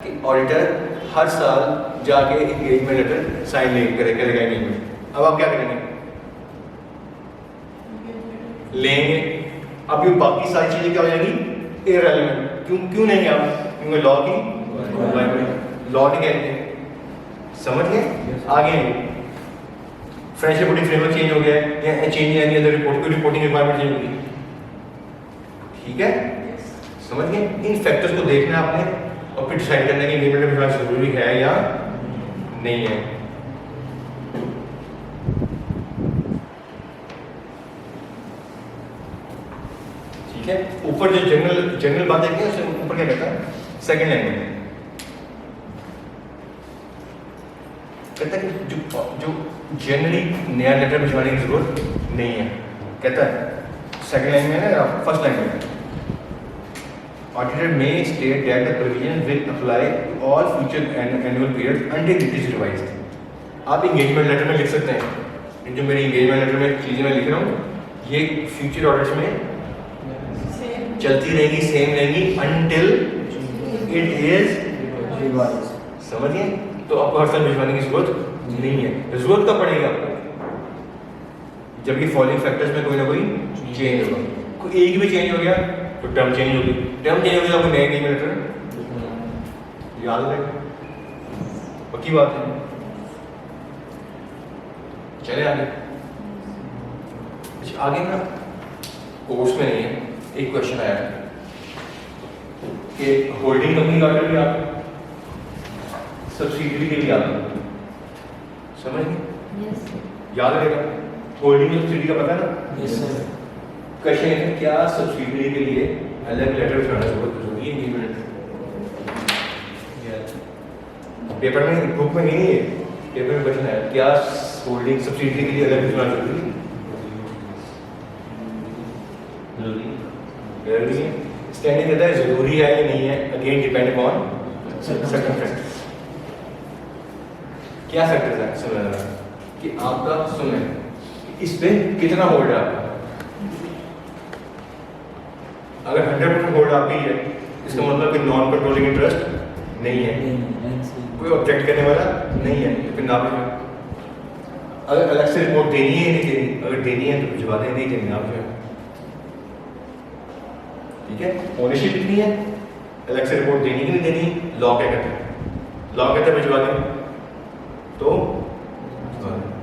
Auditor हर साल जाके engagement letter sign करेगा एंगेजमेंट। अब आप क्या करेंगे? लेंगे। अब ये बाकी सारी चीजें क्या हो जाएंगी? इररेलेवेंट। क्यों लेंगे आप? क्योंकि लॉ की लॉ नहीं कहते। समझ गए? आगे फ्रेश रिपोर्टिंग फ्रेमवर्क चेंज हो गया है या चेंज है, any other reporting requirement change होगी। ठीक है, समझ गए? इन फैक्टर्स को देखना है आपने और फिर डिसाइड करना है कि एंगेजमेंट में जरूरी है या नहीं है। ठीक है, ऊपर जो जनरल बात देखते हैं उससे ऊपर क्या कहता है? सेकंड लाइन में कहता है कि जो जनरली नया लेटर भिजवाने की जरूरत नहीं है। कहता है सेकंड लाइन में ना, फर्स्ट लाइन में Auditor may state that the provision will apply to all future annual periods until it is revised. आप engagement letter में लिख सकते हैं, जो मेरी engagement letter में चीज़ें मैं लिख रहा हूँ ये future audits में चलती रहेगी, सेम रहेगी until it is revised. समझिए? तो आपको हर साल भिजवाने की जरूरत नहीं है। जरूरत कब पड़ेगी आपको? जब ये फॉलोइंग फैक्टर्स में कोई ना कोई चेंज होगा। कोई एक भी चेंज हो गया तो टर्म चेंज होगी। टर्म चेंज होगी तो आपको नया एंगेजमेंट लेटर याद रहेगा। पक्की बात है। चले आगे। आगे ना कोर्स में नहीं है, एक क्वेश्चन आया कि होल्डिंग कंपनी का ऑर्डर भी आप सब्सिडरी के लिए आता है। समझ गए? याद रहेगा। होल्डिंग सब्सिडी का पता है ना? Yes sir. क्वेश्चन है क्या सब्सिडरी के लिए अलग लेटर भिजवाना जरूरी है एंगेजमेंट? पेपर में बुक में नहीं है, पेपर में क्वेश्चन है क्या होल्डिंग सब्सिडरी के लिए अलग भिजवाना जरूरी है? जरूरी है। स्टैंडिंग कहता है जरूरी है या नहीं है, again depend upon certain factors. क्या फैक्टर्स है? समझना कि आपका सुने इस पे कितना होल्ड है आपका। अगर 100% होल्ड आपकी है इसका मतलब कि नॉन कंट्रोलिंग इंटरेस्ट नहीं है, कोई ऑब्जेक्ट करने वाला नहीं है, तो फिर ना भिजवाएं। अगर अलग से रिपोर्ट देनी है नहीं देनी, अगर देनी है तो भिजवा दें, नहीं देनी ना भिजवाएं। ठीक है, ओनरशिप कितनी है, अलग से रिपोर्ट देनी कि नहीं देनी, लॉ क्या कहता है? लॉ कहता है भिजवा दें, तो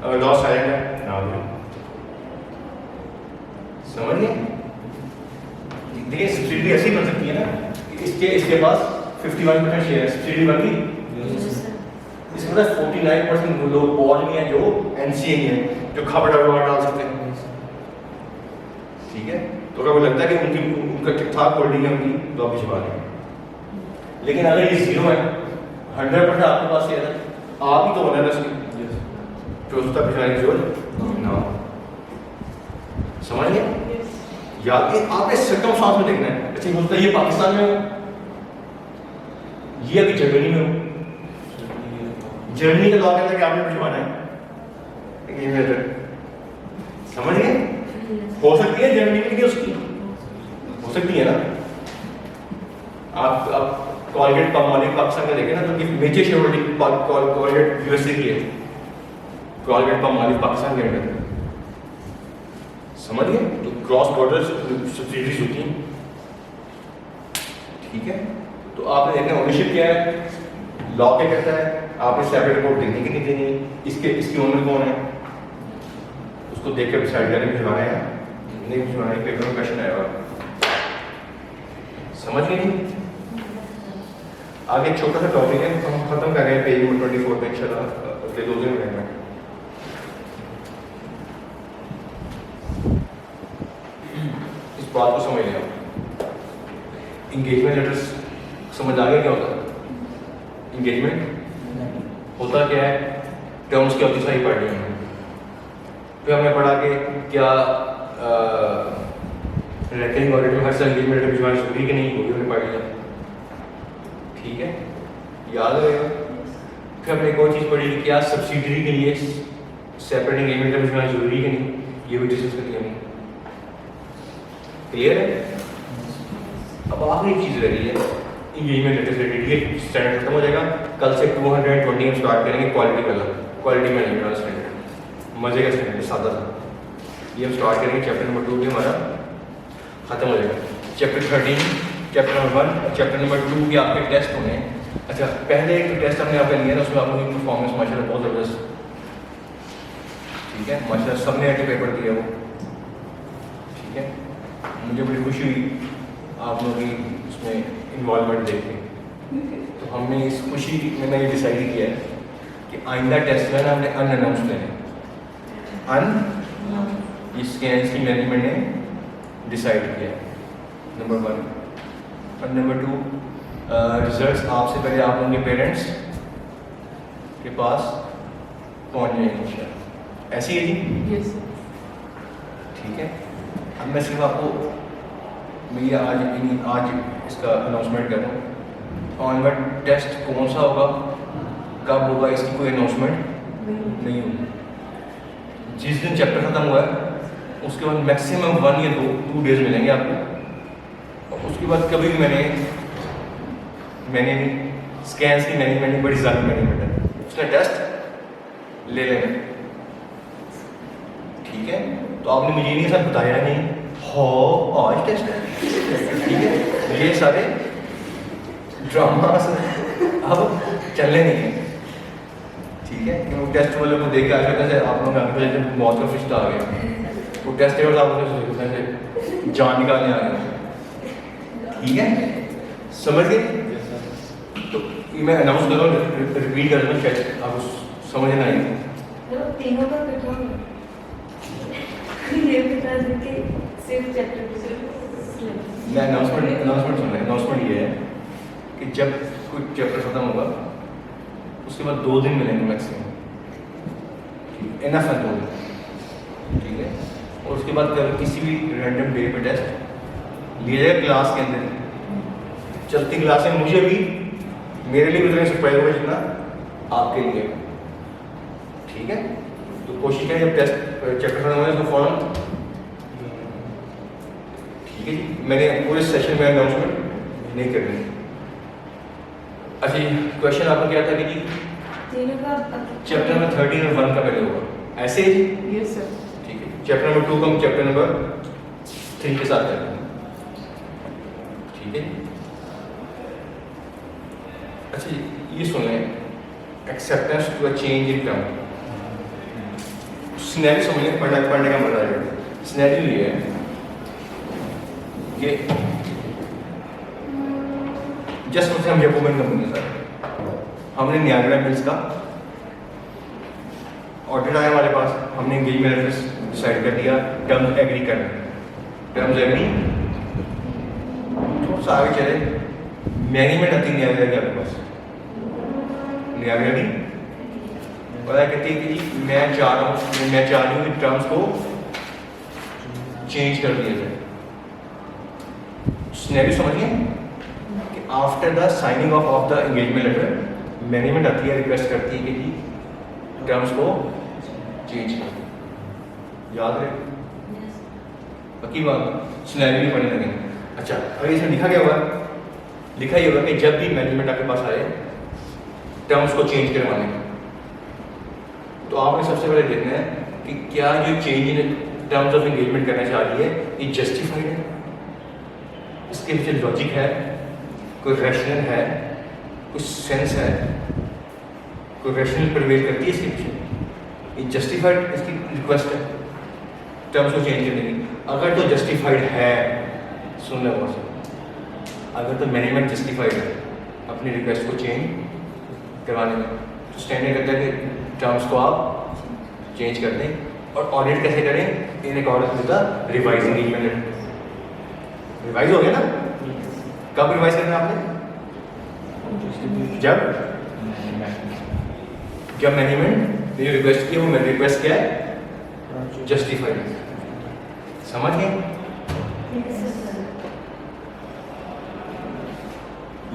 अगर लॉ साइलेंट है ना भिजवाएं। समझ गए? देखिए सब्सिडी ऐसी बन सकती है ना, इसके पास 51% शेयर है, सब्सिडी बन गई। इसके पास 49% लोग और भी हैं जो एनसीए हैं, जो खबर डाल सकते हैं। ठीक है, तो अगर वो लगता है कि उनका ठीक ठाक होल्डिंग है उनकी, तो आप भिजवा दें। लेकिन अगर ये 0 है, 100% आपके पास शेयर है, आप ही तो ओनर है उसकी, तो उसका भिजवाने की जरूरत ना हो। समझ गए? याद कि आपने सर्कमस्टांस में देखना है। अच्छा बोलता है ये पाकिस्तान में हो, ये अभी जर्मनी में हो। जर्मनी का लॉ कहता है कि आपने भिजवाना है एंगेजमेंट। समझ गए? हो सकती है जर्मनी में, नहीं उसकी हो सकती है ना। आप कॉलगेट पामोलिव पाकिस्तान का देखें ना, तो major share holding Colgate USA की है, कॉलगेट पामोलिव पाकिस्तान के अंदर। समझ गए? तो क्रॉस बॉर्डर सब्सिडीज होती हैं। ठीक है, तो आपने देखना ओनरशिप क्या है, लॉ क्या कहता है, आपने सेपरेट रिपोर्ट देनी कि नहीं देनी, इसकी ओनर कौन है, उसको देख कर डिसाइड करें भिजवाना है नहीं भिजवाना है। पेपर में क्वेश्चन आएगा। समझ गए? नहीं? आगे छोटा सा टॉपिक है, हम खत्म कर रहे हैं पेज नंबर 24 पे इंशाल्लाह अगले 2 दिन में। बात को समझ लिया। इंगेजमेंट लेटर्स समझ आ गया क्या होता है? इंगेजमेंट होता क्या है, टर्म्स क्या होती सारी पढ़ ली हमने। फिर हमने पढ़ा कि क्या रेकरिंग ऑडिट में हर साल इंगेजमेंट लेटर भिजवाना जरूरी कि नहीं, वो भी हमने पढ़ लिया। ठीक है, याद रहेगा। फिर हमने एक और चीज़ पढ़ी कि क्या सब्सिडरी के लिए सेपरेट इंगेजमेंट लेटर भिजवाना जरूरी कि नहीं, ये भी डिस्कस कर लिया हमने। क्लियर है? अब आखिरी चीज रही है इंगेजमेंट लेटर से रेडी है, स्टैंडर्ड खत्म हो जाएगा। कल से 220 हम स्टार्ट करेंगे क्वालिटी वाला, क्वालिटी मैनेजमेंट वाला स्टैंडर्ड, मजे का स्टैंडर्ड, सादा सा। ये हम स्टार्ट करेंगे, चैप्टर नंबर 2 भी हमारा खत्म हो जाएगा। Chapter 13, chapter number 1, chapter number 2 के आपके टेस्ट होने हैं। अच्छा, पहले एक टेस्ट हमने यहाँ पे लिया ना, उसमें आप लोगों की परफॉर्मेंस माशाल्लाह बहुत ज़बरदस्त, ठीक है, माशाल्लाह सबने आके पेपर दिया वो, ठीक है। मुझे बड़ी खुशी हुई आप लोगों की उसमें इन्वॉल्वमेंट देख के। तो हमने इस खुशी में मैंने ये डिसाइड किया है कि आइंदा टेस्ट में ना हमने अनअनाउंस लेने, इस स्कैन की मैनेजमेंट ने डिसाइड किया है, नंबर 1। और नंबर 2, रिजल्ट्स आपसे पहले आप लोगों के पेरेंट्स के पास पहुंच जाएंगे इंशाल्लाह। ऐसी है जी? यस। ठीक है। अब मैं सिर्फ आपको भैया आज इसका अनाउंसमेंट कर रहा हूँ। ऑनवर्ड टेस्ट कौन सा होगा, कब होगा, इसकी कोई अनाउंसमेंट नहीं होगी। जिस दिन चैप्टर ख़त्म हुआ है उसके बाद मैक्सिमम 1 या 2 डेज मिलेंगे आपको। और उसके बाद कभी भी मैंने स्कैन्स की मैनेजमेंट बड़ी ज़्यादा मैनेजमेंट है, उसका टेस्ट ले लेना, ठीक है। तो आपने मुझे नहीं सब बताया नहीं, हो आज टेस्ट है, ठीक है। ये सारे ड्रामा अब चलने नहीं है, ठीक है। कि वो टेस्ट वाले को देख के आगे जैसे आप लोग आगे जैसे मौत का फिश्ता आ गया, वो टेस्ट टेबल आप लोग जैसे जान निकालने आ गए, ठीक है, समझ गए। तो ये मैं अनाउंस कर रहा हूँ, रिपीट कर रहा हूँ, शायद आपको समझ ना आए। तीनों का पेपर ये पेपर देके सिर्फ चैप्टर मैं अनाउंसमेंट सुन रहे हैं। अनाउंसमेंट ये है कि जब कोई चैप्टर खत्म होगा उसके बाद 2 दिन मिलेंगे मैक्सिमम, इनफ है 2 दिन, ठीक है। और उसके बाद किसी भी रैंडम डे पे टेस्ट लिया जाएगा क्लास के अंदर, चलती क्लास में। मुझे भी, मेरे लिए भी उतना सरप्राइज होगा जितना आपके लिए, ठीक है। तो कोशिश करें जब टेस्ट चैप्टर खत्म होगा तो फौरन, ठीक है जी। मैंने पूरे सेशन में अनाउंसमेंट नहीं करनी। अच्छा जी, क्वेश्चन आपका क्या था कि जी तीनों का चैप्टर नंबर 13 और 1 का पहले होगा, ऐसे ही जी? Yes sir. ठीक है। चैप्टर नंबर 2 को हम चैप्टर नंबर 3 के साथ करेंगे, ठीक है। अच्छा जी, ये सुनें, acceptance to a change in term. Scenario समझने पढ़ने का मजा आएगा। सिनेरियो ये है कि जस्ट उससे हम जैकोबियन कंपनी सर, हमने नियाग्रा मिल्स का ऑर्डर आया हमारे पास, हमने एंगेजमेंट एड्रेस डिसाइड कर दिया, टर्म्स एग्री करना, टर्म्स एग्री, थोड़ा सा आगे चले, मैनेजमेंट आती नियाग्रा की आपके पास, नियाग्रा की पता कहती है कि जी मैं चाह रही हूँ कि टर्म्स को चेंज कर दिया जाए। सिनेरियो समझिए कि after the signing of the engagement letter management आती है, रिक्वेस्ट करती है कि जी टर्म्स को चेंज कर दो। याद रहे पक्की बात, सिनेरियो भी पढ़ने लगेंगे। अच्छा, अगर इसमें लिखा क्या हुआ, लिखा ये होगा कि जब भी मैनेजमेंट आपके पास आए टर्म्स को चेंज करवाने, तो आपने सबसे पहले देखना है कि क्या जो change in terms of engagement करना चाह रही है ये जस्टिफाइड है, इसके पीछे लॉजिक है, कोई रैशनल है, कुछ सेंस है, कोई रैशनल प्रिवेल करती है इसके पीछे, ये जस्टिफाइड इसकी रिक्वेस्ट है टर्म्स को चेंज करने की। अगर तो जस्टिफाइड है, सुन लो बहुत, अगर तो मैनेजमेंट जस्टिफाइड है अपनी रिक्वेस्ट को चेंज करवाने में, तो स्टैंडर्ड कहता है कि टर्म्स को आप चेंज कर दें। और ऑडिट कैसे करें, in according with the revise engagement. Revise हो गया ना, कब रिवाइज करना है आपने, जब मैनेजमेंट ने रिक्वेस्ट की, वो मैंने रिक्वेस्ट किया है जस्टिफाइड, समझ गए,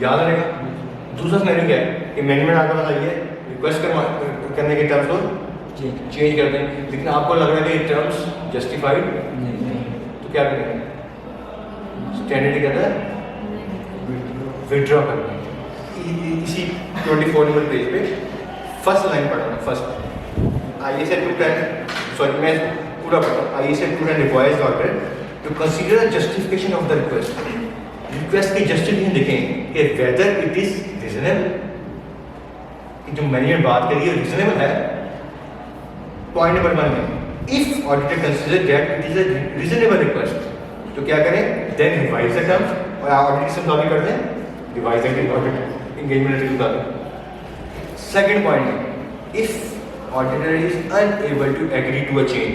याद रहेगा। दूसरा सिनेरियो क्या है कि मैनेजमेंट आपको बताइए रिक्वेस्ट करने के टर्म्स को चेंज कर दें, लेकिन आपको लग रहा है कि टर्म्स जस्टिफाइड नहीं, तो क्या करेंगे, स्टैंडर्ड कहता है विड्रॉ करना है। इसी 24 नंबर पेज पे फर्स्ट लाइन पढ़ना, first I said to can, sorry मैं पूरा पढ़ता हूँ। I said to can revise the order to consider the justification of the request. Request की जस्टिफिकेशन देखें कि वेदर इट इज रीजनेबल, जो मैंने बात करी है रीजनेबल है। पॉइंट नंबर 1 में if auditor consider that it is a reasonable request, तो क्या करें, देन रिवाइज द टर्म्स, और ऑडिटर से मुताबिक करते हैं, revise the auditor engagement letter के मुताबिक। Second point, if auditor is unable to agree to a change,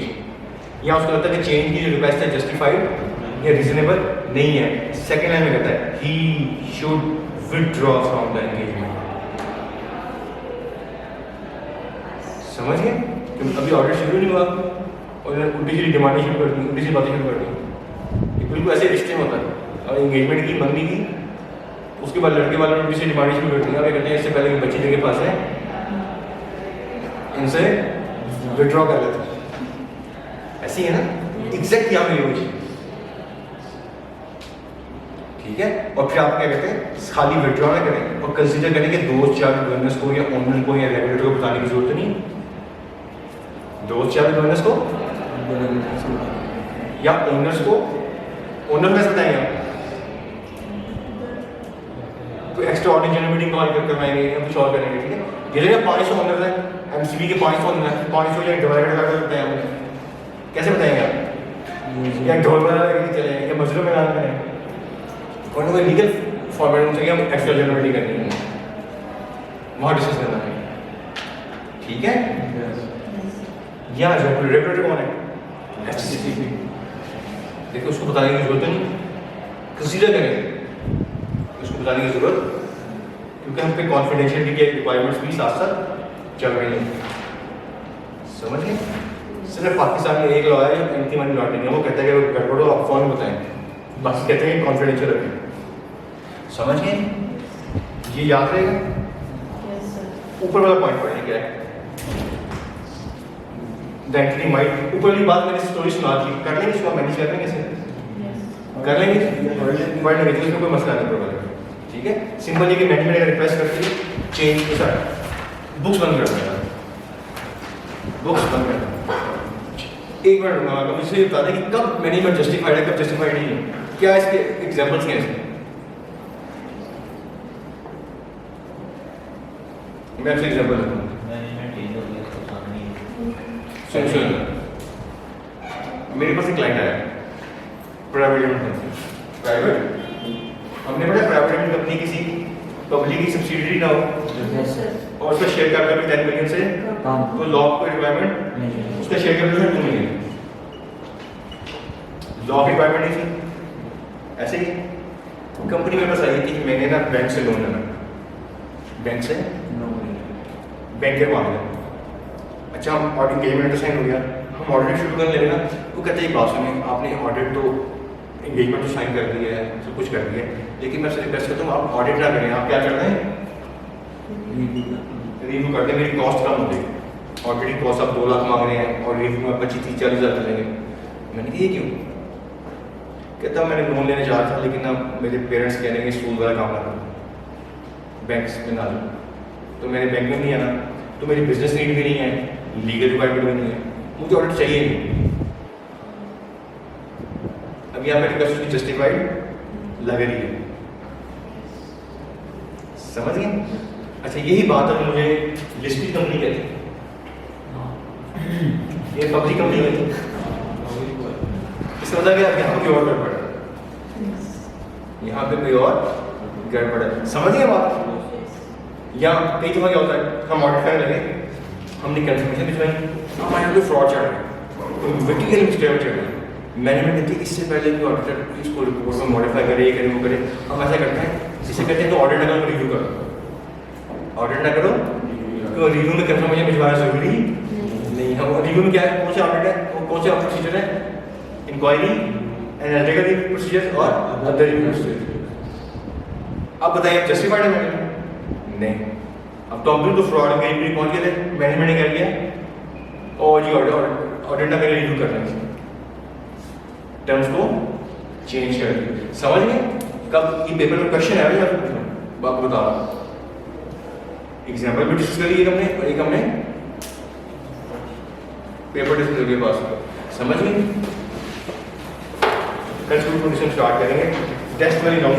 या उसको लगता है कि चेंज की जो रिक्वेस्ट है जस्टिफाइड या रीजनेबल नहीं है, सेकंड लाइन में कहता है he should withdraw from the engagement. समझ गए? क्योंकि अभी ऑर्डर शुरू नहीं हुआ और उल्टी सीधी डिमांडें शुरू कर दी, उल्टी सी बातें शुरू कर दी। ये बिल्कुल ऐसे रिश्ते में होता है। और एंगेजमेंट की मंगनी की, उसके बाद लड़के वालों ने उल्टी सी डिमांडें शुरू कर दी। अब कहते हैं इससे पहले कि बच्चे जिनके पास है इनसे विड्रॉ कर लेते हैं। ऐसी है ना, एग्जैक्ट यहाँ पे यूज, ठीक है। और फिर आप क्या कहते हैं, खाली विड्रॉ ना करें और कंसीडर करें कि दोस्त या गवर्नेंस को या ओनर को या रेगुलेटर को बताने की जरूरत नहीं। दोस्त या गवर्नेंस को या ओनर्स को, ओनर में बताएंगे आप तो एक्स्ट्रा ऑर्डिनरी मीटिंग कॉल करवाएंगे या कुछ और करेंगे, ठीक है। ये 500 ओनर है, एमसीबी के 500 ओनर है, 500 या डिवाइडेड करके बताते हैं हम, कैसे बताएंगे आप? या ढोल बजा के चलेंगे या मजदूर में नाम करेंगे, और कोई लीगल फॉर्मेट में चाहिए, हम एक्स्ट्रा जनरलिटी करनी है, वहाँ डिस्कस करना है, ठीक है। या रेगुलेटर कौन है? एचसीसी। देखो उसको बताने की जरूरत नहीं, कंसीडर करें उसको बताने की जरूरत, क्योंकि हम पे कॉन्फिडेंशियलिटी के रिक्वायरमेंट्स भी साथ साथ चल रही हैं। समझ गए? सिर्फ पाकिस्तान में एक लॉ है जो एंटी मनी लॉन्ड्रिंग है, वो कहता है कि गड़बड़ हो आप फोन बताएं, बाकी कहते हैं कॉन्फिडेंशियल रखें। समझ गए? ये याद रहेगा। ऊपर वाला पॉइंट पढ़ने क्या है, द एंटिटी माइट, ऊपर वाली बात मैंने स्टोरी सुना दी, कर लेंगे इसको मैनेज कर लेंगे, कर लेंगे, पढ़ लेंगे, इसमें कोई मसला नहीं पड़ेगा, ठीक है। सिंपल ये कि मैनेजमेंट अगर रिक्वेस्ट करती है चेंज के साथ बुक्स बंद कर देना, बुक्स बंद कर देना। एक मिनट रुका, मुझे ये बता दें कि कब मैनेजमेंट जस्टिफाइड है, कब जस्टिफाइड नहीं है, क्या इसके एग्जांपल्स क्या हैं? मैं आपसे एग्जांपल दूंगा, सुन मेरे पास एक क्लाइंट आया, प्राइवेट लिमिटेड कंपनी, प्राइवेट, हमने पढ़ा प्राइवेट लिमिटेड कंपनी किसी पब्लिक की सब्सिडियरी ना हो और उसका शेयर कैपिटल भी 10 मिलियन से तो लॉ को रिक्वायरमेंट, उसका शेयर कैपिटल 2 मिलियन, लॉ की रिक्वायरमेंट नहीं थी। ऐसे ही कंपनी मेरे पास आई थी कि मैंने ना बैंक से लोन लेना, बैंक से बैंक के मामले, अच्छा हम ऑडिट एंगेजमेंट साइन हो गया, हम ऑडिट शुरू कर लेंगे ना, वो कहते हैं बात सुनिए आपने ऑडिट तो एंगेजमेंट तो साइन कर दी है, सब कुछ कर दिया है, लेकिन मैं आपसे रिक्वेस्ट करता हूँ आप ऑडिट ना करें, आप क्या करते हैं रिव्यू करते हैं, मेरी कॉस्ट कम हो जाएगी, ऑडिटिंग कॉस्ट आप 2 लाख मांग रहे हैं और रिव्यू में 25-30-40 हज़ार चलेंगे। मैंने कहा ये क्यों? कहता मैंने लोन लेने जा रहा था लेकिन अब मेरे पेरेंट्स कह रहे हैं स्कूल वाला काम ना करो, बैंक में ना लो, तो मैंने बैंक में नहीं आना, तो मेरी बिजनेस नीड भी नहीं है, लीगल रिक्वायरमेंट भी नहीं है, मुझे ऑडिट चाहिए नहीं। अब यहाँ पे रिक्वेस्ट की जस्टिफाइड लग रही है, समझ गए? अच्छा यही बात है मुझे लिस्टेड कंपनी कहती है, ये पब्लिक कंपनी कहती है, इसका मतलब क्या यहाँ पे और गड़बड़ है, यहाँ पे कोई और गड़बड़ है, समझ गए बात? या कई दफा क्या होता है हम ऑडिट करने लगे, हमने कंफर्मेशन भिजवाई, हमारे यहाँ पे फ्रॉड चढ़ रहा है, वर्टिकल मिस्टेक चढ़ रहा है, मैनेजमेंट कहती है इससे पहले कि ऑडिटर इसको रिपोर्ट में मॉडिफाई करे, ये करे, वो करे, हम ऐसा करते हैं, इसे कहते हैं तो ऑडिट ना करो रिव्यू करो, ऑडिट ना करो तो रिव्यू में कंफर्मेशन भिजवाना जरूरी नहीं। हम रिव्यू में क्या है, कौन सा ऑडिट है, वो कौन सा प्रोसीजर है, इंक्वायरी, एनालिटिकल प्रोसीजर और अदर रिव्यू प्रोसीजर। अब बताइए जस्टिफाइड है मैनेजमेंट? नहीं। अब तो हम बिल्कुल फ्रॉड में पहुंच गए थे, मैनेजमेंट ने कर लिया और जी ऑडिट ना करके रिव्यू करना है, टर्म्स को चेंज कर दिया। समझ गए? कब ये पेपर में क्वेश्चन आया आपको बता रहा एग्जाम्पल भी डिस्कस करिए एक हमने पेपर डिस्कस के पास समझ गए। कल शुरू स्टार्ट करेंगे टेस्ट वाली राउंड